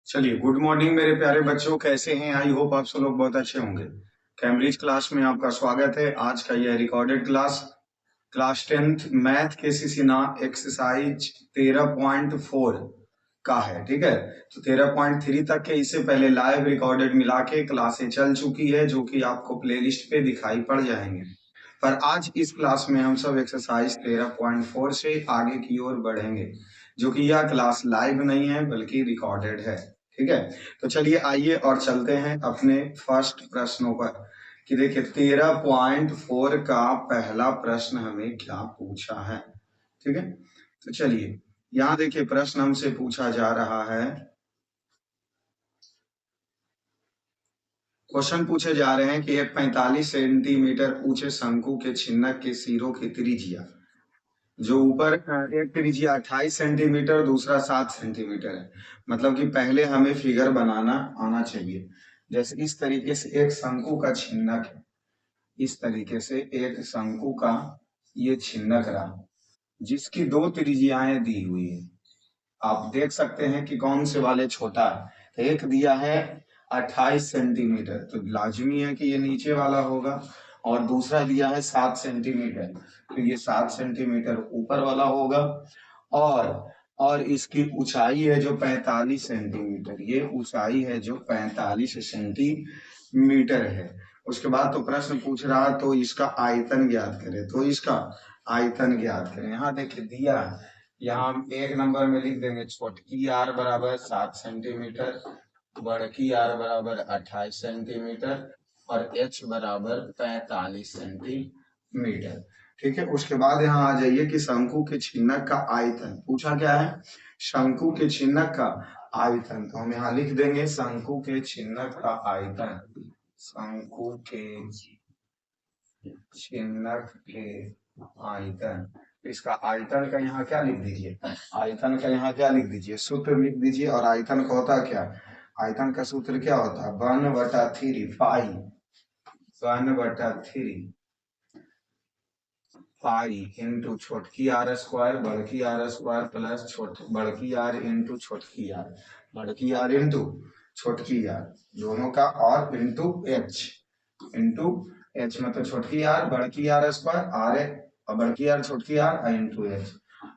चलिए, good morning मेरे प्यारे बच्चों, कैसे हैं? आई होप आप सब लोग बहुत अच्छे होंगे। कैम्ब्रिज क्लास में आपका स्वागत है। आज का यह recorded class class 10th math के सिसिना एक्सरसाइज 13.4 का है। ठीक है, तो 13.3 तक के इससे पहले लाइव रिकॉर्डेड मिला के क्लासें चल चुकी है, जो कि आपको प्लेलिस्ट पे दिखाई पड़ जाएंगे। पर आज इस क्लास में हम सब एक्सरसाइज 13.4 से आगे की ओर बढ़ेंगे, जो कि यह क्लास लाइव नहीं है बल्कि रिकॉर्डेड है। ठीक है, तो चलिए आइए और चलते हैं अपने फर्स्ट प्रश्नों पर कि देखिए 13.4 का पहला प्रश्न हमें क्या पूछा है। ठीक है, तो चलिए यहाँ देखिए प्रश्न हमसे पूछा जा रहा है। क्वेश्चन पूछे जा रहे हैं कि एक 45 सेंटीमीटर ऊंचे शंकु के छिन्नक के सिरों की त्रिज्या, जो ऊपर एक त्रिज्या 28 सेंटीमीटर, दूसरा 7 सेंटीमीटर है। मतलब कि पहले हमें फिगर बनाना आना चाहिए। जैसे इस तरीके से एक शंकु का छिन्नक है, इस तरीके से एक शंकु का ये छिन्नक रहा, जिसकी दो त्रिज्याएं दी हुई है। आप देख सकते हैं कि कौन से वाले छोटा है। तो एक दिया है 28 सेंटीमीटर, तो लाजमी है कि ये नीचे वाला होगा। और दूसरा दिया है 7 सेंटीमीटर, तो ये 7 सेंटीमीटर ऊपर वाला होगा। और इसकी ऊंचाई है जो 45 सेंटीमीटर, ये ऊंचाई है जो 45 सेंटीमीटर है। उसके बाद तो प्रश्न पूछ रहा, तो इसका आयतन ज्ञात करें। तो इसका आयतन ज्ञात करें। यहाँ देखिए दिया है, यहाँ हम एक नंबर में लिख देंगे छोटकी आर बराबर 7 सेंटीमीटर, बड़की आर बराबर 28 सेंटीमीटर और एच बराबर 45 सेंटीमीटर। ठीक है, उसके बाद यहाँ आ जाइए कि शंकु के छिन्नक का आयतन पूछा क्या है। शंकु के छिन्नक का आयतन, तो हम यहाँ लिख देंगे शंकु के छिन्नक का आयतन। शंकु के छिन्नक के आयतन, इसका आयतन का यहाँ क्या लिख दीजिए, आयतन का यहाँ क्या लिख दीजिए, सूत्र लिख दीजिए। और आयतन का होता क्या, आयतन का सूत्र क्या होता है, 1/3 पाई, 1/3 पाई इंटू छोटकी आर स्क्वायर बड़की आर स्क्वायर प्लस बड़की आर इंटू छोटकी आर, बड़की आर इंटू छोटकी आर दोनों का, और इंटू एच मतलब छोटकी आर बड़की आर स्क्वायर आर है, और बड़की आर छोटकी आर इंटू एच।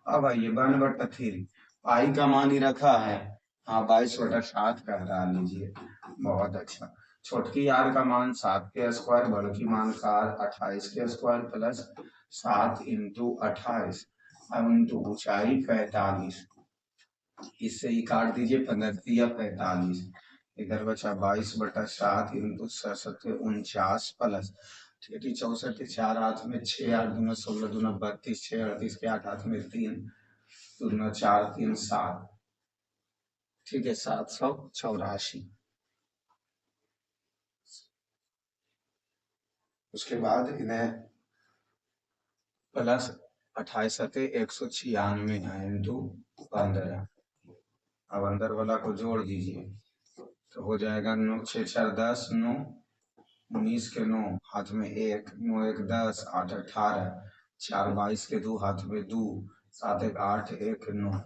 अब आइए 1/3 पाई का मान ही रखा है, हाँ 22/7 कह लीजिए। बहुत अच्छा, छोटकी आर का मान 7 के स्क्वायर, बड़की मान का 28 के स्क्वायर प्लस 7 इंटू 28 इंटू ऊंचाई 45, इससे ही काट दीजिए 15 या 45, इधर बचा 22/7 इंटू 49 प्लस 64, 4 हाथ में 6, 8 दूना 16 दूना 32, 6 38 के 8 हाथ में 3 दूना 4 3 7। ठीक है, 784। उसके बाद इन्हें प्लस 28 सते 196 इंटू 15, अब अंदर वाला को जोड़ दीजिए तो हो जाएगा 9 6 4 10, 9 19 के 9 हाथ में 1, 9 1 10, 8 18, 4 22 के 2 हाथ में 2, 7 1 8, 1 9,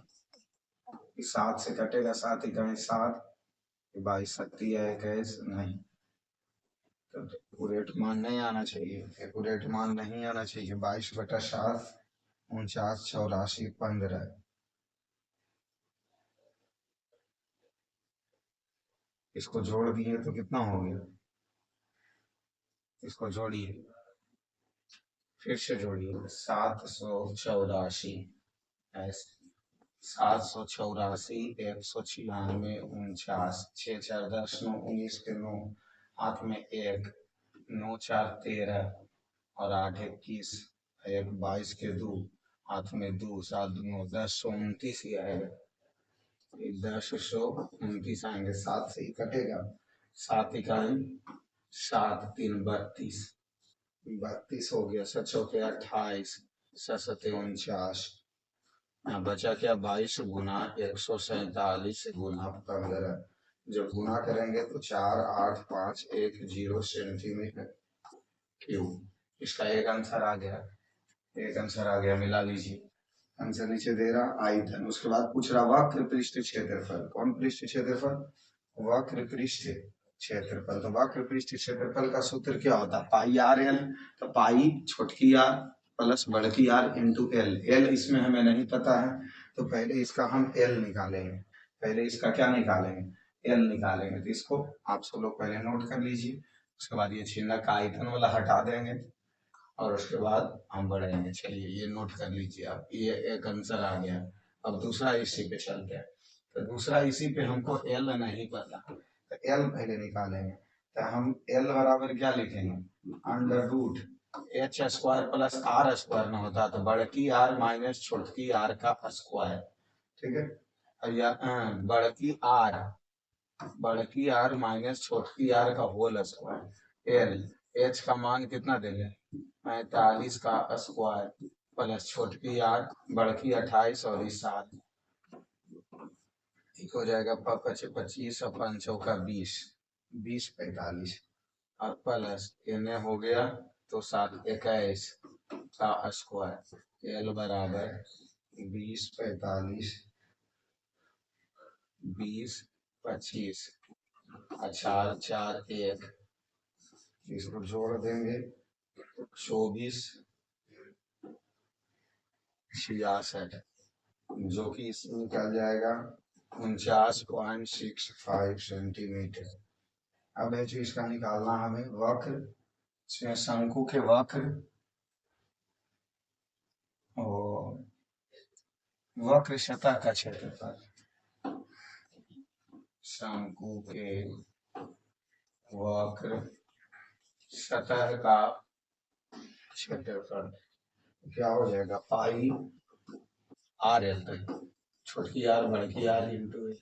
7 से कटेगा 7 इकाई 7, 22 सत्ती है 21 नहीं, तो एक्यूरेट मान नहीं आना चाहिए, एक्यूरेट मान नहीं आना चाहिए। 22/7 49 84 15, इसको जोड़ दिए तो कितना हो गया, इसको जोड़िए, फिर से जोड़िए 784, 784 196 49, 6 4 10, 9 19 के 9 हाथ में 1, 9 4 13 और 8 21, 1 22 के 2 हाथ में 2, 7 9 10 29 ही आएगा, 10 आएंगे, 7 से ही कटेगा, 7 इकाई 7 3 32, 32 हो गया, 7 चौके 28, 7 सते 49, बचा क्या 22 गुना 147 गुना 15, जब गुना करेंगे तो 4 8 5 1 0 सेंटीमीटर क्यूब। इसका एक आंसर आ गया, एक आंसर आ गया, मिला लीजिए। आंसर नीचे दे रहा आयतन। उसके बाद पूछ रहा वक्र पृष्ठ क्षेत्रफल। कौन पृष्ठ क्षेत्रफल? वक्र पृष्ठ क्षेत्रफल। तो वक्र पृष्ठ क्षेत्रफल का सूत्र क्या होता है? पाई आर एल। तो पाई छोटकी आर प्लस बड़की आर इंटू एल। एल इसमें हमें नहीं पता है, तो पहले इसका हम एल निकालेंगे। पहले इसका क्या निकालेंगे? एल निकालेंगे। तो इसको आप सब लोग पहले नोट कर लीजिए। उसके बाद ये चिन्ह का आयतन वाला हटा देंगे और उसके बाद हम बढ़ेंगे। चलिए ये नोट कर लीजिए आप, ये एक आंसर आ गया। अब दूसरा इसी पे चलते हैं। तो दूसरा इसी पे हमको एल नहीं पता, तो एल पहले निकालेंगे। तो हम एल बराबर क्या लिखेंगे? Under root H square plus R square ना होता तो बड़की आर माइनस छोटकी आर का स्क्वायर। ठीक है, और या बड़की आर माइनस छोटकी आर का होल स्क्वायर। एल एच का मान कितना देंगे? 45 का स्क्वायर प्लस छोटकी आर बड़की 28 और इस 7 एक हो जाएगा 25 और 5 चौका 20, 20 45 और प्लस इन्हें हो गया तो 7 21 का स्क्वायर। एल बराबर 20 45 20 25 4 4 1, इसको जोड़ देंगे 24 66, जो कि इसमें निकल जाएगा 49.65 सेंटीमीटर। अब है जो इसका निकालना हमें वक्र, इसमें शंकु के वक्र और वक्र सतह का क्षेत्रफल। शंकु के वक्र सतह का क्षेत्रफल क्या हो जाएगा? पाई आर एल तक, छोटकी आर बड़की आर इंटू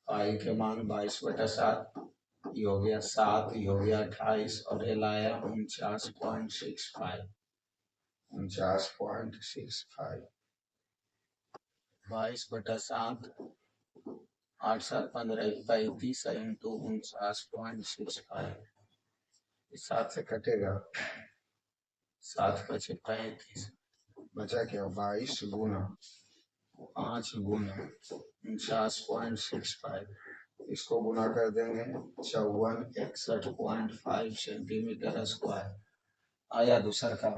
पाई के मान 22/7, ये हो गया 7, ये हो गया 28 और एल आया 49.65। 49.65 22/7 8 7 15 35 इंटू 49.65। 7 से कटेगा, 7 5 35, बचा क्या? 22 गुना 5 गुना 49.65, इसको गुना कर देंगे 5461.5 सेंटीमीटर स्क्वायर आया दूसरा का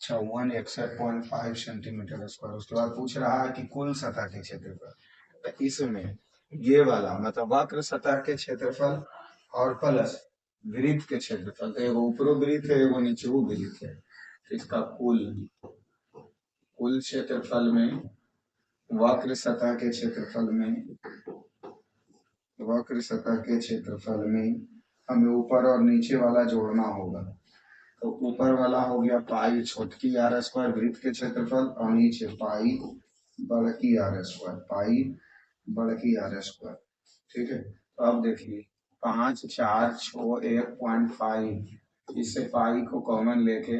5461.5 सेंटीमीटर स्क्वायर। उसके बाद पूछ रहा है कि कुल सतह के क्षेत्रफल। तो इसमें ये वाला मतलब वक्र सतह के क्षेत्रफल और प्लस वृत्त के क्षेत्रफल, तो एगो ऊपरो वृत्त है एगो नीचो वृत्त है, तो इसका कुल क्षेत्रफल में वक्र सतह के क्षेत्रफल में हमें ऊपर और नीचे वाला जोड़ना होगा। तो ऊपर वाला हो गया पाई छोटकी आर स्क्वायर वृत्त के क्षेत्रफल और नीचे पाई बड़की आर स्क्वायर। ठीक है, तो अब देखिए 5 4 6 1.5, इससे पाई को कॉमन लेके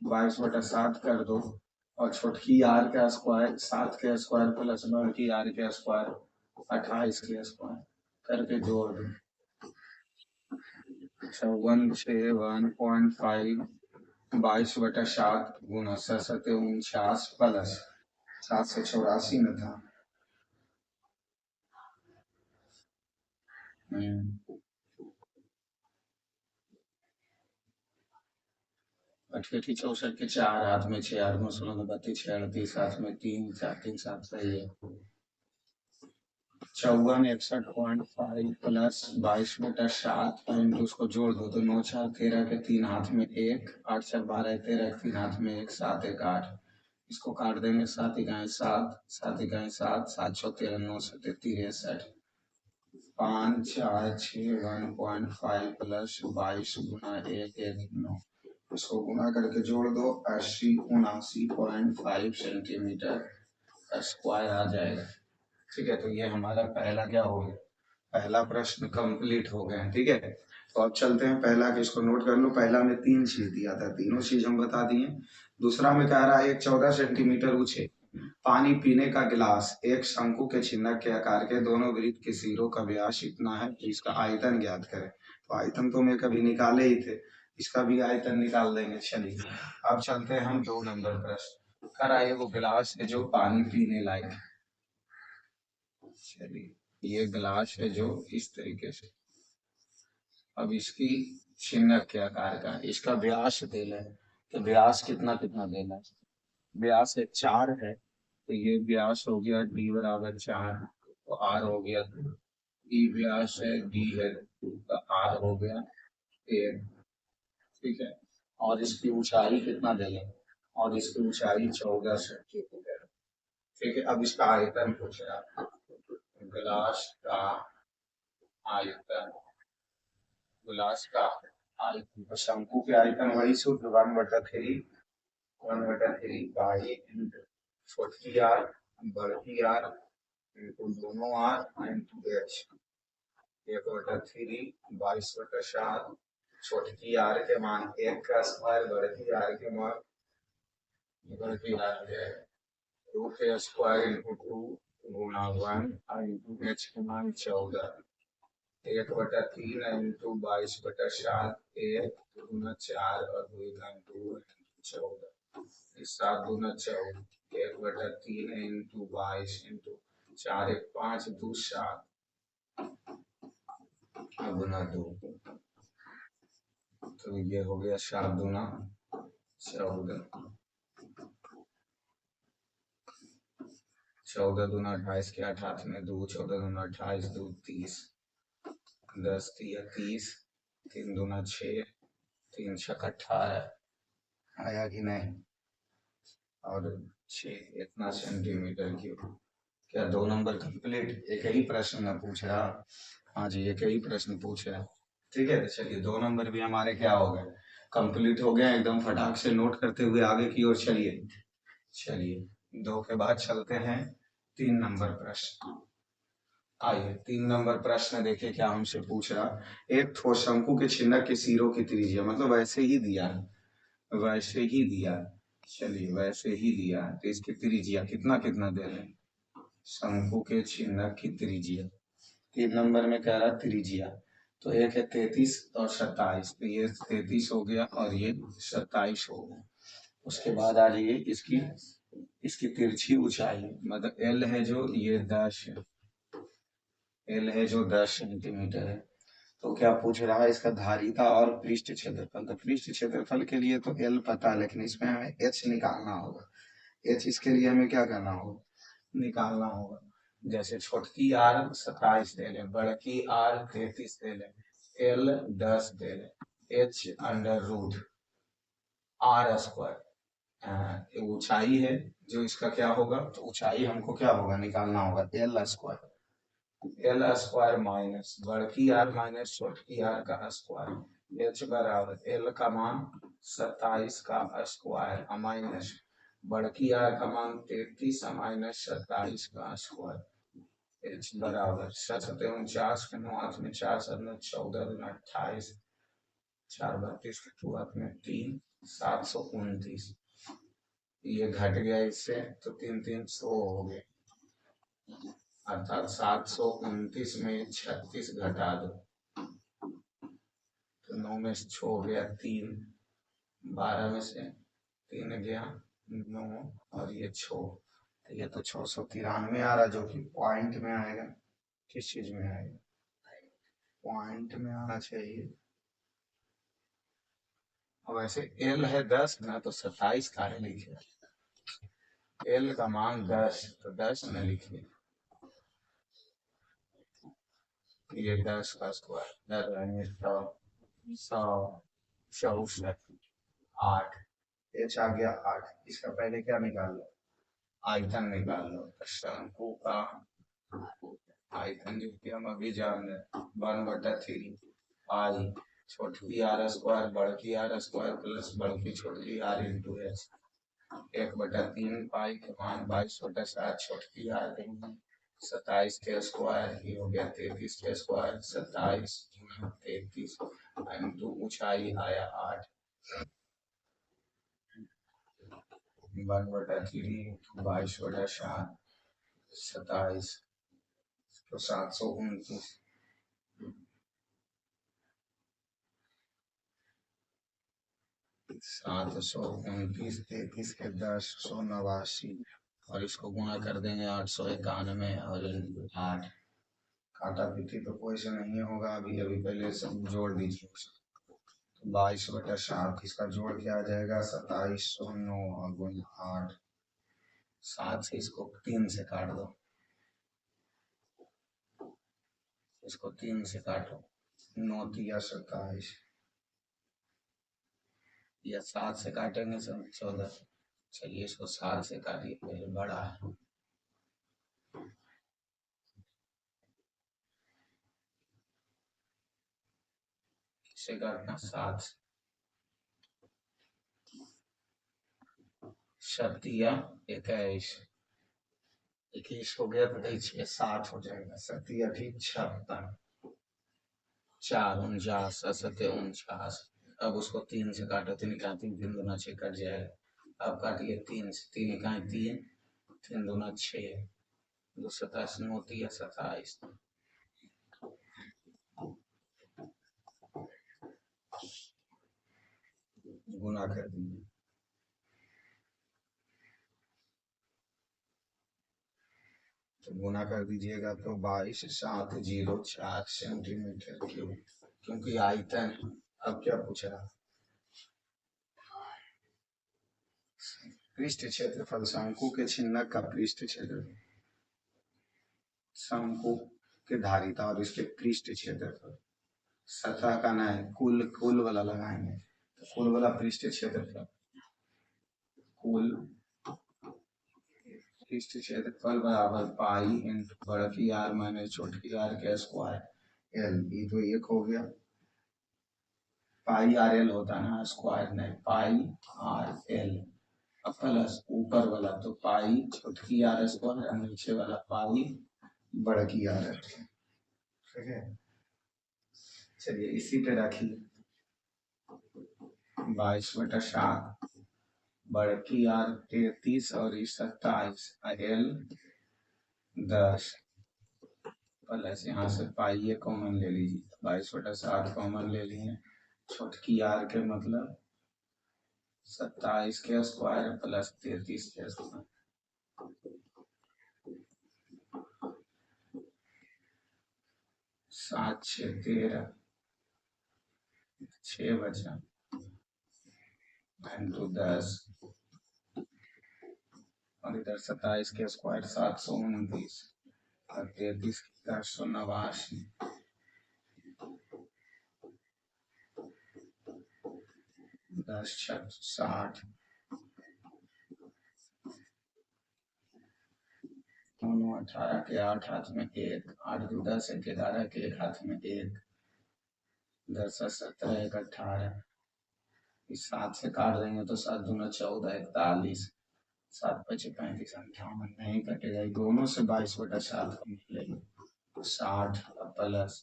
22/7 कर दो और छोटकी आर का स्क्वायर 7 के स्क्वायर प्लस बड़की आर के स्क्वायर 28 के स्क्वायर करके जोड़ दो। 1.5 22/7 गुना 7 49 प्लस 784 में था। अठेठी 64 के 4 हाथ में 6 8 में 16 32 6 38 हाथ में 3 4 3 7 सही है। 5461.5 प्लस 22/7 इंटू उसको जोड़ दो तो 9 4 13 के 3 हाथ में 1 8 4 12 13 के 3 हाथ में 1 7 1 8, इसको काट देंगे 7 इकाई 7 7 इकाई 7 7 6 13 9 7 63 5 4 6 1.5 प्लस 22 गुना 1 1 9, इसको गुना करके जोड़ दो 80 79.5 सेंटीमीटर स्क्वायर आ जाएगा। ठीक है, तो ये हमारा पहला क्या हो गया? पहला प्रश्न कंप्लीट हो गया। ठीक है, तो अब चलते हैं पहला के, इसको नोट कर लो। पहला में 3 चीज दिया था, तीनों चीज हम बता दिए। दूसरा में कह रहा है एक 14 सेंटीमीटर ऊंचे पानी पीने का गिलास एक शंकु के छिन्नक के आकार के दोनों वृत्त के सिरों का व्यास इतना है, तो इसका आयतन ज्ञात करें। तो आयतन तो मैं कभी निकाले ही थे, इसका भी आयतन निकाल देंगे। चलिए अब चलते हैं हम 2 नंबर प्रश्न। करा है वो गिलास है जो पानी पीने लायक है। चलिए ये गिलास है जो इस तरीके से, अब इसकी छिन्नक के आकार का है, इसका व्यास देना है, तो व्यास कितना कितना देना है। व्यास है 4 है, तो ये व्यास हो गया d बराबर 4, तो r हो गया, ई व्यास है d है, तो r हो गया 1। ठीक है, और इसकी ऊंचाई कितना देंगे, और इसकी ऊंचाई 14 सेंटीमीटर। ठीक है, अब इसका आयतन पूछ रहा है, गिलास का आयतन, गिलास का आयतन, तो शंकु के आयतन वही सूत्र 1/3 पाई इंटू छोटी आर बड़ी आर इंटू दोनों आर इंटू एच, 1/3 22/7, छोटी आर के मान 1 का स्क्वायर, बड़ी आर के मान बड़ी आर के रूट स्क्वायर इंटू 2 गुणा 1 इंटू एच के मान 14, 1/3 इंटू 22/7, 1 गुना 4 और 2 गुना 2 14, 7 गुना 14, 1/3 इंटू 22 इंटू 4 1 5 2 7 गुना 2, तो ये हो गया 7 गुना 14, 14 दूना 28 के 8 हाथ में 2, 14 दूना 28 2 30, 10 तिया 30, 3 दूना 6, 3 छक 18, आया कि नहीं, और 6 इतना सेंटीमीटर क्यूब। क्या 2 नंबर कंप्लीट, एक ही प्रश्न में पूछ रहा। हाँ जी, एक ही प्रश्न पूछ रहा। ठीक है, तो चलिए 2 नंबर भी हमारे क्या हो गए, कंप्लीट हो गए एकदम फटाक से नोट करते हुए आगे की ओर चलिए। चलिए 2 के बाद चलते हैं 3 नंबर प्रश्न। आइए 3 नंबर प्रश्न देखिए क्या हमसे पूछ रहा। एक ठोस शंकु के छिन्नक के सिरों की त्रिज्या, मतलब वैसे ही दिया, वैसे ही दिया, चलिए वैसे ही दिया, तो इसकी त्रिज्या कितना कितना दे रहे हैं, शंकु के छिन्नक की त्रिज्या। 3 नंबर में कह रहा त्रिज्या, तो एक है 33 और 27, तो ये 33 हो गया और ये 27 हो गया। उसके बाद आ जाइए इसकी इसकी तिरछी ऊंचाई, मतलब एल है जो ये 10 है, एल है जो 10 सेंटीमीटर है। तो क्या पूछ रहा है, इसका धारिता और पृष्ठ क्षेत्रफल। तो पृष्ठ क्षेत्रफल के लिए तो एल पता है, लेकिन इसमें हमें एच निकालना होगा। एच इसके लिए हमें क्या करना होगा, निकालना होगा। जैसे छोटकी आर 27 दे लें, बड़की आर 33 दे लें, एल 10 दे लें, H under root R square, ऊंचाई है जो इसका क्या होगा, तो ऊंचाई हमको क्या होगा, निकालना होगा L square, L square minus बड़की आर माइनस छोटकी आर का स्क्वायर, एच बराबर एल का मान 27 का स्क्वायर माइनस बड़की आर का मान 33 माइनस 27 का स्क्वायर, एच बराबर 7 के 9 हाथ में 4 7 14 28, 4 32 के 2 हाथ में 3, 729, ये घट गया इससे तो 3 3 100 हो गए, अर्थात 729 में 36 घटा दो, तो 9 में से 6 गया 3, 12 में से 3 गया 9 और ये 6, तो ये तो 693 आ रहा, जो कि पॉइंट में आएगा। किस चीज में आएगा, पॉइंट में आना चाहिए। और वैसे एल है 10 ना, तो 27 का है लिखे, एल का मान 10 तो 10 में लिखिए, ये 10 का स्क्वायर 100 64 8, एच आ गया 8, इसका पहले क्या निकाल लो, आयतन निकाल लो। शंकु का आयतन जो कि हम अभी जान रहे 1/3 पाई छोटकी आर स्क्वायर बड़की आर स्क्वायर प्लस बड़की छोटकी आर इंटू एच, 1/3 पाई के मान 22/7 छोटकी आर के मान 27 के स्क्वायर, ये हो गया 33 के स्क्वायर, 27 33 इंटू ऊंचाई आया 8, 1/3 22/7 27, तो 729, 729 33 के 10 189 और इसको गुणा कर देंगे 891 और 8 काटा पीटी तो कोई से नहीं होगा अभी अभी पहले सब जोड़ दीजिए। तो 22/7 इसका जोड़ क्या आ जाएगा 2709 गुण 8 7 से इसको 3 से काट दो इसको 3 से काटो 9 तिया 27 या 7 से काटेंगे 14 चलिए इसको 7 से काटिए पहले बड़ा है इसे काटना 7 सतिया 21 21 हो गया तो 60 हो जाएगा 57 4 49 49 अब उसको 3 से काटो 3 का 3 3 दूना 6 कट जाएगा अब काटिए 3 से 3 का 3 3 दूना 6 2 27 9 तिया 27 गुना कर दीजिए तो गुना कर दीजिएगा तो 22.704 सेंटीमीटर क्यूब क्योंकि आयतन अब क्या पूछ रहा पृष्ठ क्षेत्रफल शंकु के छिन्नक का पृष्ठ क्षेत्रफल शंकु के धारिता और इसके पृष्ठ क्षेत्रफल सतह का ना है कुल वाला लगाएंगे तो कुल वाला पृष्ठ क्षेत्रफल कुल पृष्ठ क्षेत्रफल बराबर पाई इंटू बड़की आर माइनस छोटकी आर के स्क्वायर एल ये तो एक हो गया पाई आर एल होता है ना स्क्वायर नहीं पाई आर एल प्लस ऊपर वाला तो पाई छोटकी आर स्क्वायर नीचे वाला पाई बड़की आर एल ठीक है चलिए इसी पे रखिए 22/7 बड़की आर 33 और 27 एल 10 प्लस यहाँ से पाई कॉमन ले लीजिए 22/7 कॉमन ले लिए छोटकी आर के मतलब 27 के स्क्वायर प्लस 33 के स्क्वायर 7 6 13 6 बचा इंटू 10 और इधर 27 के स्क्वायर 729 और 33 के 1089 10 6 60 18 के 8 हाथ में 1 8 2 10 1 11 के 1 हाथ में 1 10 17 1 18 इस 7 से काट देंगे तो 7 दूना 14 41 7 5 35 58 नहीं कटेगा दोनों से 22/7 मिलेगा 60 प्लस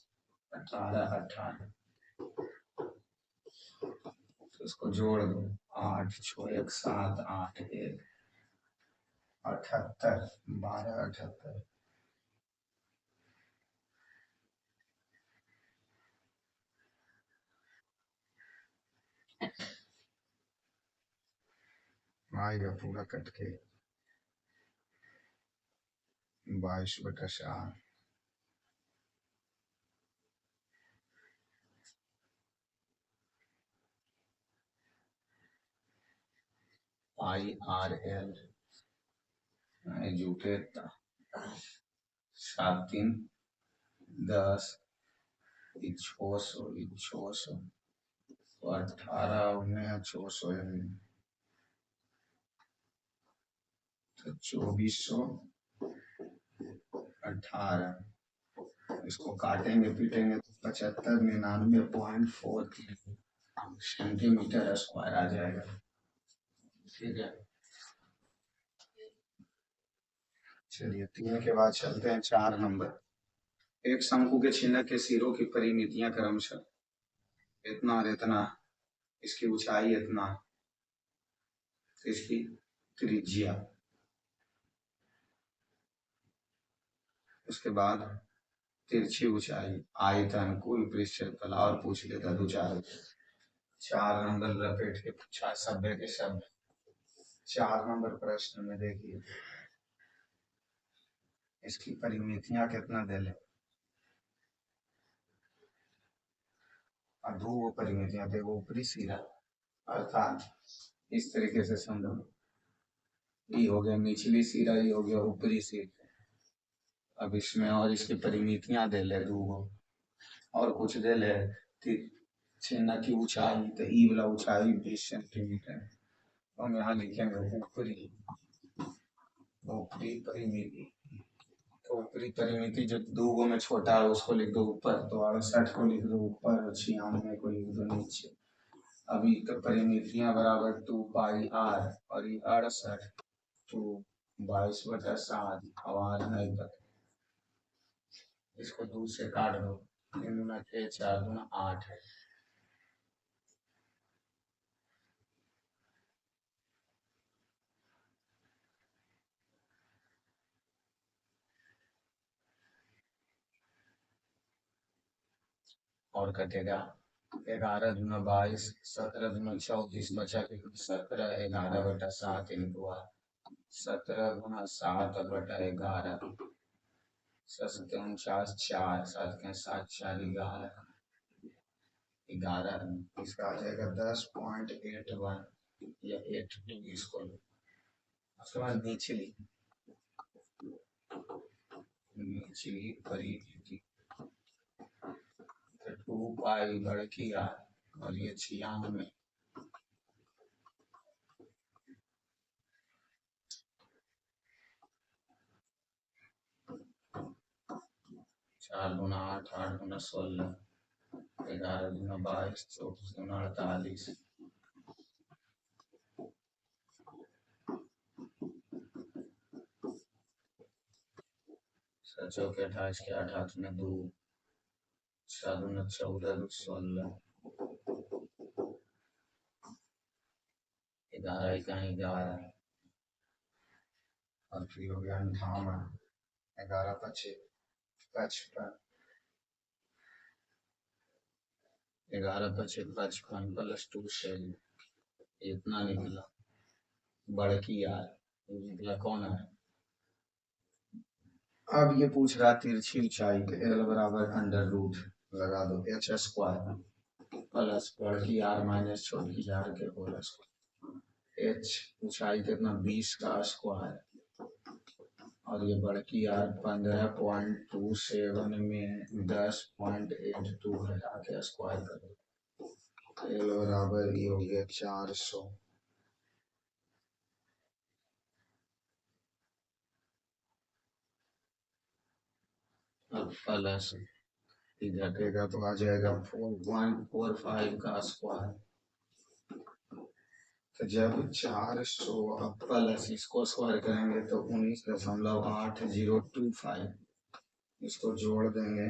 18 18 तो इसको जोड़ दो 8 6 1 7 8 1 78 12 78 आएगा पूरा कट के 22/7 पाई आर एल जूटे 7 3 10 600 18 600 तो 2418 इसको काटेंगे पीटेंगे तो 75 99.43 सेंटीमीटर स्क्वायर आ जाएगा ठीक है चलिए 3 के बाद चलते हैं 4 नंबर एक शंकु के छिन्नक के सिरों की परिमितियां क्रमशः इतना और इतना इसकी ऊंचाई इतना इसकी त्रिज्या उसके बाद तिरछी ऊंचाई आयतन कुल पृष्ठ क्षेत्रफल और पूछ लेता 2 4 4 नंबर लपेट के पूछा सभ्य के शब्द। 4 नंबर प्रश्न में देखिए इसकी परिमितियां कितना दे ले और दो परिमितियां देखो ऊपरी सिरा अर्थात इस तरीके से समझो ये हो गया निचली सिरा ये हो गया ऊपरी सिरा। अब इसमें और इसकी परिमितियां दे ले दो और कुछ दे ले चिन्ह की ऊंचाई तो ई वाला ऊंचाई 20 सेंटीमीटर। हम यहाँ लिखेंगे ऊपरी ऊपरी परिमिति। तो ऊपरी परिमिति जो दो गो में छोटा है उसको लिख दो ऊपर तो 68 को लिख दो ऊपर और 96 को लिख दो नीचे। अभी तो परिमितियां बराबर 2πr और ये 68 तो 22/7 आवाज नहीं तक इसको 2 से काट दो 3 गुना 6 4 गुना 8 है। और कटेगा 11 दूना 22 17 दूना 34 बचा के 17 11/7 इंटू 17 गुना 7/11 सत्ते 49 4 7 के 7 4 11 इसका आ जाएगा 10.81 या 82 इसको। उसके बाद निचली निचली परिमिति 2π लड़की और ये 96 4 गुना 8 8 गुना 16 11 गुना 22 24 गुना 48 सचो के 28 के 8 हाथ में 2 4 गुना 14 16 11 का 11 और फिर हो गया 58 11 25 55 11 25 55 प्लस 2 6 इतना निकला बड़की यार निकला कौन है। अब ये पूछ रहा तिरछी ऊंचाई एल बराबर अंडर रूट लगा दो एच स्क्वायर प्लस बड़की आर माइनस छोटी आर के होल स्क्वायर। एच ऊंचाई कितना 20 का स्क्वायर और ये बड़की आर 15.27 में 10.82 घटा के स्क्वायर करो एल बराबर ये हो गया 400 प्लस घटेगा तो आ जाएगा 4.45 का स्क्वायर। तो जब 400 प्लस इसको स्क्वायर करेंगे तो 19.8025 इसको जोड़ देंगे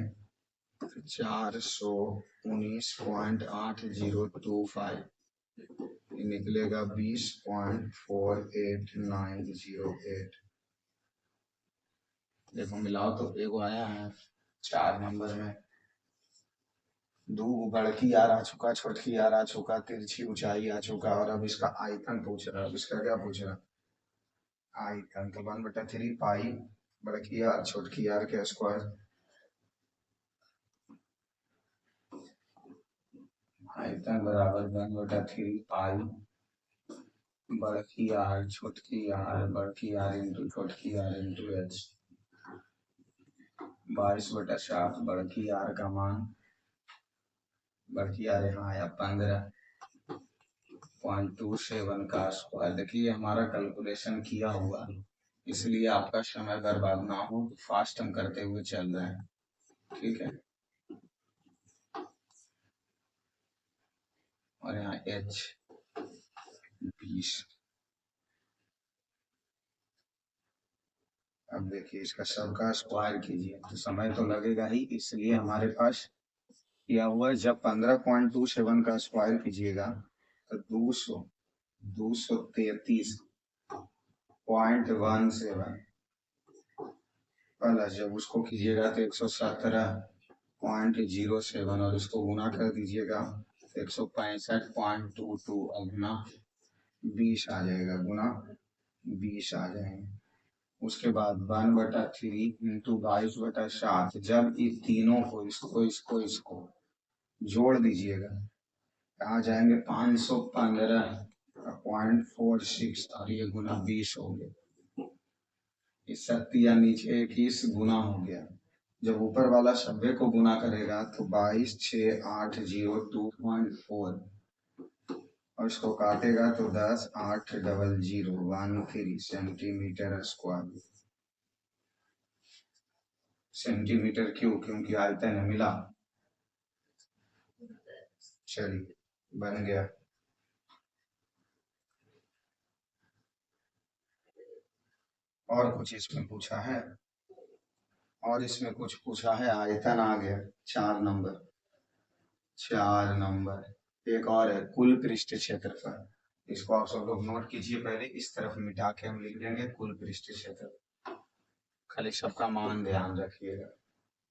तो 419.8025 निकलेगा 20.48908। देखो मिलाओ तो एगो आया है 4 नंबर में दो बड़की आर आ चुका छोटकी आर आ चुका तिरछी ऊंचाई आ चुका और अब इसका आयतन पूछ रहा है। अब इसका क्या पूछ रहा है आयतन तो 1/3 बड़की आर छोटकी आर के स्क्वायर आयतन बराबर 1/3 बड़की आर छोटकी आर इंटू छोटकी आर इंटू एच 22/7 बड़की आर का मान बड़की आर यहाँ आया 15.27 का स्क्वायर। देखिए हमारा कैलकुलेशन किया हुआ इसलिए आपका समय बर्बाद ना हो फास्ट हम करते हुए चल रहे हैं ठीक है। और यहाँ एच 20 अब देखिए इसका सबका स्क्वायर कीजिए तो समय तो लगेगा ही इसलिए हमारे पास किया हुआ है जब 15.27 का स्क्वायर कीजिएगा तो 233.17 प्लस जब उसको कीजिएगा तो 117.07 और इसको गुना कर दीजिएगा 165.22 गुना 20 आ जाएगा, गुना 20 आ जाएंगे। उसके बाद 1/3 इंटू 22/7। जब इस तीनों को इसको जोड़ दीजिएगा, आ जाएंगे 515.46 और ये गुना 20 हो गया। इस शक्ति या नीचे 21 गुना हो गया। जब ऊपर वाला 90 को गुना करेगा तो 22,6,802.4 और इसको काटेगा तो 10,800,13 सेंटीमीटर स्क्वायर। सेंटीमीटर क्यों? क्योंकि आयतन मिला। चलिए, बन गया। और कुछ इसमें पूछा है? और इसमें कुछ पूछा है? आयतन आ गया 4 नंबर। 4 नंबर एक और है, कुल पृष्ठ क्षेत्रफल। इसको आप सब लोग नोट कीजिए, पहले इस तरफ मिटा के हम लिख देंगे कुल पृष्ठ क्षेत्रफल। खाली सबका मान ध्यान रखिएगा।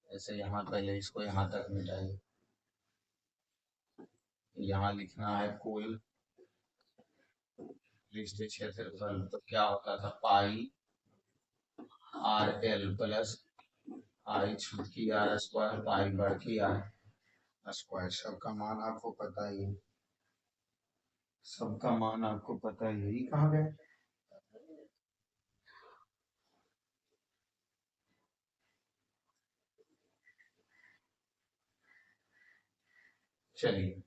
ऐसे यहाँ पहले इसको यहाँ तक मिटाइए। यहाँ लिखना है कुल पृष्ठ क्षेत्रफल। तो क्या होता था? पाई आर एल प्लस आई छुटकी आर स्क्वायर पाई बढ़की आर स्क्वायर। सबका मान आपको पता ही है। सबका मान आपको पता ही है। कहाँ गए? चलिए,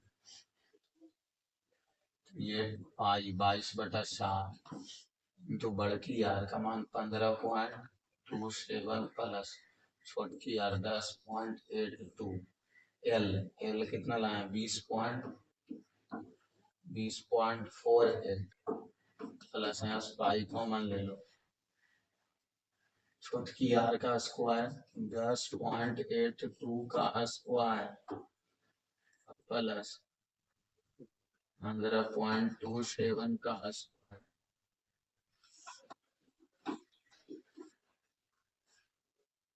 ये पाई 22/7 तो बढ़की आर का मान 15.27 प्लस छोटकी आर 10.82। एल एल कितना लाए? 20.48 प्लस यहाँ पाई कॉमन ले लो। छोटकी आर का स्क्वायर 10.82 का स्क्वायर प्लस 15.27 का स्क्वायर।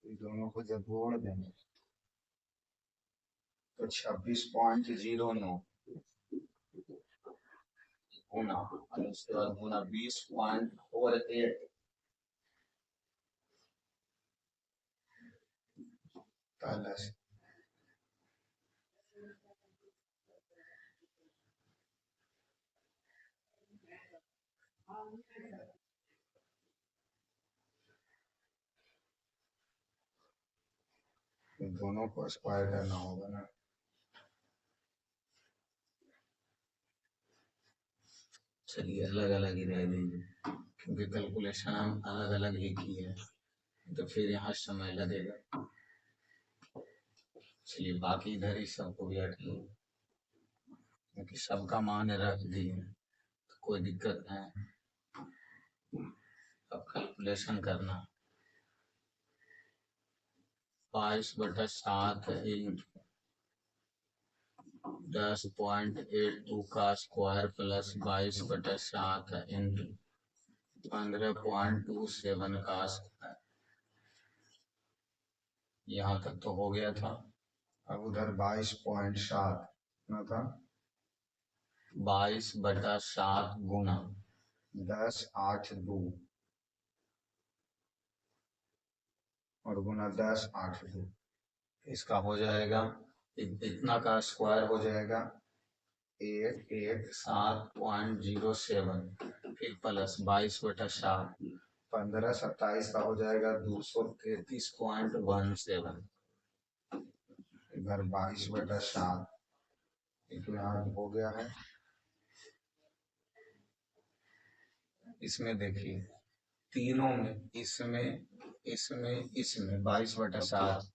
दोनों को जब जोड़ देंगे तो 26.09 गुना और उसके बाद गुना 20.48 प्लस दोनों को स्क्वायर करना होगा ना। चलिए, अलग अलग ही रह दीजिए क्योंकि कैलकुलेशन हम अलग अलग ही किए हैं, तो फिर यहाँ समय लगेगा। चलिए, बाकी इधर ही सबको भी हटिए क्योंकि सबका मान रख दिए, तो कोई दिक्कत नहीं। अब कैलकुलेशन करना 22/7 10.82 का स्क्वायर प्लस 22/7 इंटू 15.27 का स्क्वायर। यहाँ तक तो हो गया था। अब उधर 22.7 ना था। 22/7 गुना 10/8 और गुना 10/8 इसका हो जाएगा इतना का स्क्वायर हो जाएगा 117.07 फिर प्लस 22/7 15/27 का हो जाएगा 233.17 इधर 22/7 इतना हो गया है। इसमें देखिए तीनों में इसमें इसमें इसमें 22/7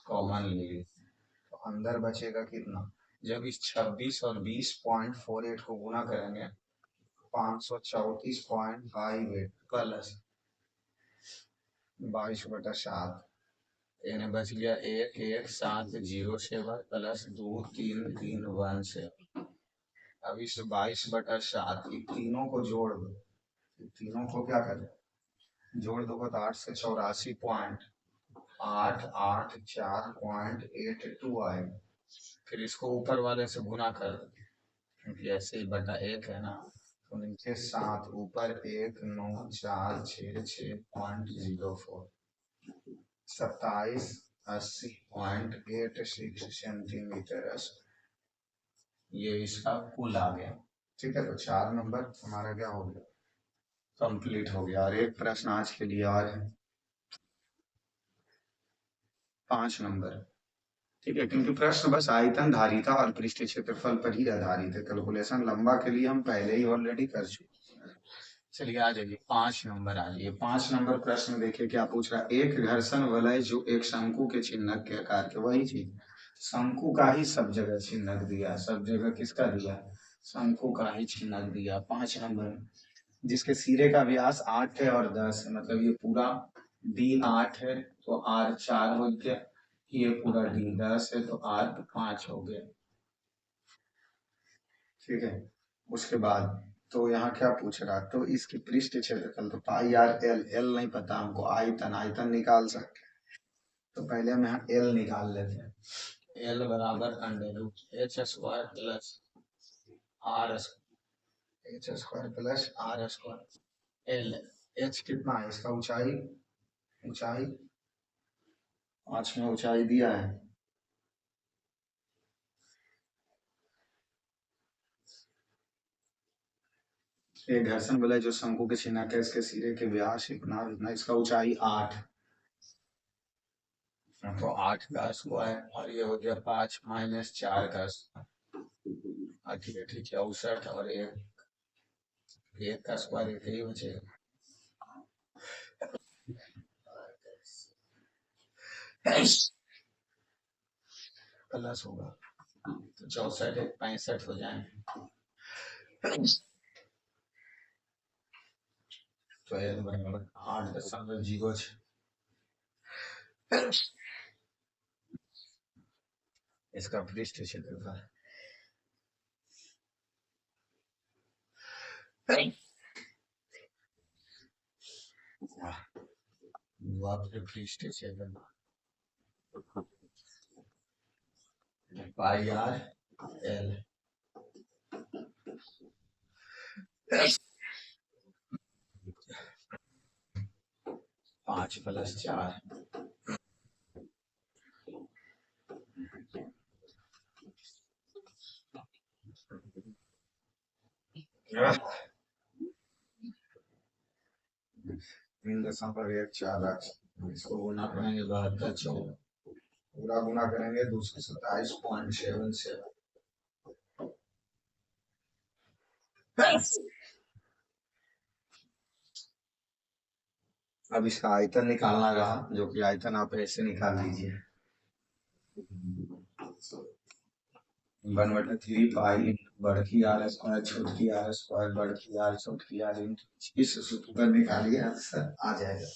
कॉमन ले तो अंदर बचेगा कितना? जब इस 26 और 20.48 को गुना करेंगे 534.58 प्लस 22/7 यानी बच गया 11707 प्लस 2331 अब इस 22/7 तीनों को जोड़ दो। तीनों को क्या करें? जोड़ दो तो 8 से 84.884.82 आएगा। फिर इसको ऊपर वाले से गुना कर, क्योंकि ऐसे ही बटा 1 है ना, तो नीचे 7 ऊपर 1 9 4 6 6.04 2780.86 सेंटीमीटर, ये इसका कुल आ गया। ठीक है, तो 4 नंबर हमारा क्या हो गया, कंप्लीट हो गया। और एक प्रश्न आज के लिए और है, 5 नंबर। ठीक है, क्योंकि प्रश्न बस आयतन धारिता और पृष्ठीय क्षेत्रफल पर ही आधारित है, कैलकुलेशन लंबा के लिए हम पहले ही ऑलरेडी कर चुके हैं। चलिए आ जाइए 5 नंबर, आ जाइए 5 नंबर प्रश्न। देखिए क्या पूछ रहा है, एक घर्षण वलय जो एक शंकु के चिन्हक के आकार के, वही चीज शंकु का ही सब जगह चिन्हक दिया, सब जगह किसका दिया, शंकु का ही चिन्हक दिया। 5 नंबर, जिसके सिरे का व्यास 8 है और 10 है, मतलब ये पूरा D 8 है तो R 4 हो गया, ये पूरा D 10 है तो R 5 हो गया। ठीक है, उसके बाद तो यहाँ क्या पूछ रहा, तो इसकी पृष्ठ क्षेत्रफल तो पाई आर एल, एल नहीं पता हमको, आयतन, आयतन निकाल सकते हैं। तो पहले हम यहाँ एल निकाल लेते हैं, एल बराबर under root H square plus R square, H square plus R square. L H कितना है इसका, ऊंचाई, ऊंचाई 5 में ऊंचाई दिया है, एक घर्षण बल है जो शंकु के चिन्हक है, इसके सिरे के व्यास इतना इतना, इसका ऊंचाई 8, तो 8 का स्क्वायर और ये हो गया 5 माइनस 4 का स्क्वायर, ठीक है, ठीक है 69 और एक का स्क्वायर एक ही बचेगा, प्लस होगा तो 64 एक 65 हो जाएंगे, तो एल बराबर 8.06। इसका पृष्ठ क्षेत्रफल पृष्ठ क्षेत्रफल पाई आर एल, 5 प्लस 4 3.14, इसको गुना करेंगे 72 14, पूरा गुना करेंगे 227.77। अब इसका आयतन निकालना रहा, जो कि आयतन आप ऐसे निकाल लीजिए, 1/3 पाई बढ़ती आर स्क्वायर छोटकी आर स्क्वायर बढ़ती आर छोटकी आर, इस सूत्र पर निकालिए आंसर आ जाएगा,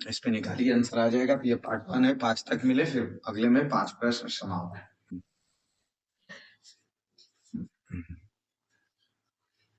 इस पे निकालिए आंसर आ जाएगा। ये पार्ट 1 है, 5 तक मिले, फिर अगले में 5 प्रश्न समाप्त।